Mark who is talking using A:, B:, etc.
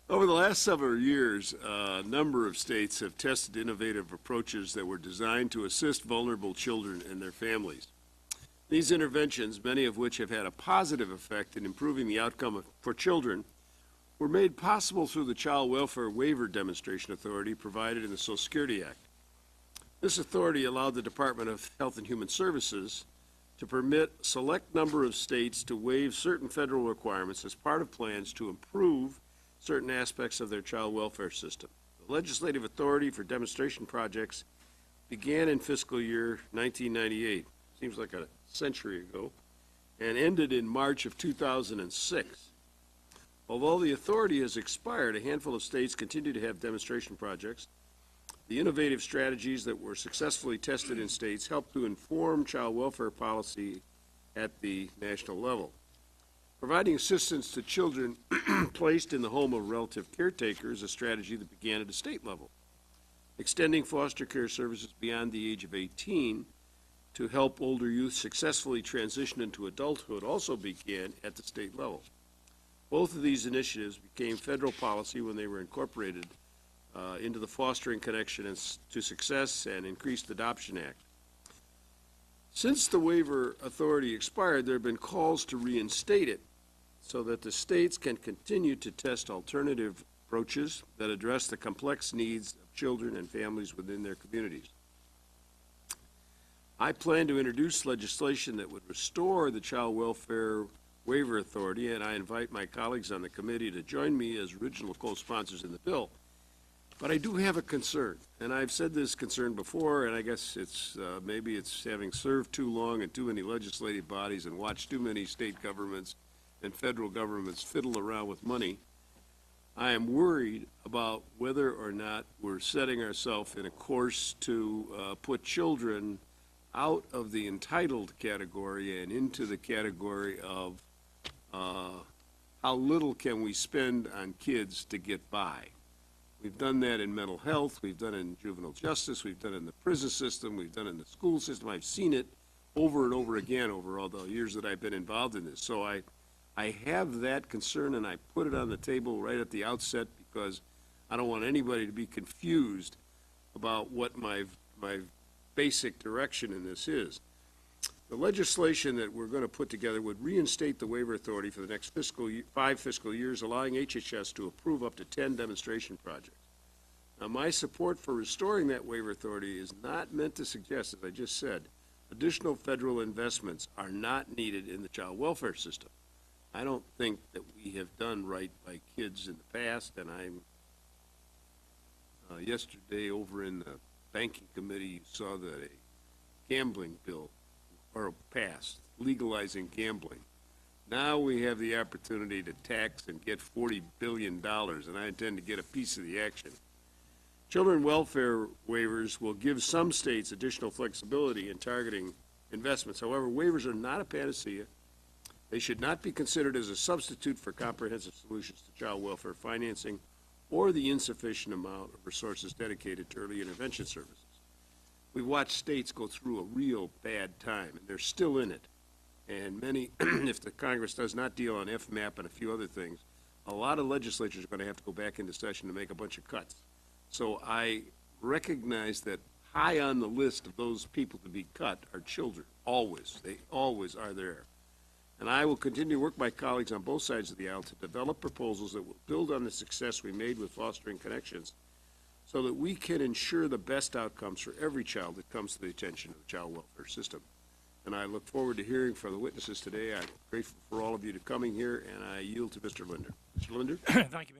A: Over the last several years, a number of states have tested innovative approaches that were designed to assist vulnerable children and their families. These interventions, many of which have had a positive effect in improving the outcome for children, were made possible through the Child Welfare Waiver Demonstration Authority provided in the Social Security Act. This authority allowed the Department of Health and Human Services to permit a select number of states to waive certain federal requirements as part of plans to improve certain aspects of their child welfare system. The legislative authority for demonstration projects began in fiscal year 1998, seems like a century ago, and ended in March of 2006. Although the authority has expired, a handful of states continue to have demonstration projects. The innovative strategies that were successfully tested in states help to inform child welfare policy at the national level. Providing assistance to children placed in the home of relative caretaker is a strategy that began at the state level. Extending foster care services beyond the age of 18 to help older youth successfully transition into adulthood also began at the state level. Both of these initiatives became federal policy when they were incorporated into the Fostering Connection to Success and Increased Adoption Act. Since the waiver authority expired, there have been calls to reinstate it so that the states can continue to test alternative approaches that address the complex needs of children and families within their communities. I plan to introduce legislation that would restore the Child Welfare Waiver Authority, and I invite my colleagues on the committee to join me as original co-sponsors in the bill. But I do have a concern, and I've said this concern before, and I guess it's maybe it's having served too long in too many legislative bodies and watched too many state governments and federal governments fiddle around with money. I am worried about whether or not we're setting ourselves in a course to put children out of the entitled category and into the category of how little can we spend on kids to get by. We've done that in mental health, we've done it in juvenile justice, we've done it in the prison system, we've done it in the school system. I've seen it over and over again over all the years that I've been involved in this. So I have that concern, and I put it on the table right at the outset because I don't want anybody to be confused about what my basic direction in this is. The legislation that we're going to put together would reinstate the waiver authority for the next 5 fiscal years, allowing HHS to approve up to 10 demonstration projects. Now, my support for restoring that waiver authority is not meant to suggest, as I just said, additional federal investments are not needed in the child welfare system. I don't think that we have done right by kids in the past, and I'm yesterday over in the banking committee, you saw that a gambling bill or passed, legalizing gambling. Now we have the opportunity to tax and get $40 billion, and I intend to get a piece of the action. Children welfare waivers will give some states additional flexibility in targeting investments. However, waivers are not a panacea. They should not be considered as a substitute for comprehensive solutions to child welfare financing or the insufficient amount of resources dedicated to early intervention services. We've watched states go through a real bad time, and they're still in it. And many, if the Congress does not deal on FMAP and a few other things, a lot of legislatures are going to have to go back into session to make a bunch of cuts. So I recognize that high on the list of those people to be cut are children, always. They always are there. And I will continue to work with my colleagues on both sides of the aisle to develop proposals that will build on the success we made with Fostering Connections so that we can ensure the best outcomes for every child that comes to the attention of the child welfare system. And I look forward to hearing from the witnesses today. I'm grateful for all of you to coming here, and I yield to Mr. Linder. Mr. Linder?
B: Thank you.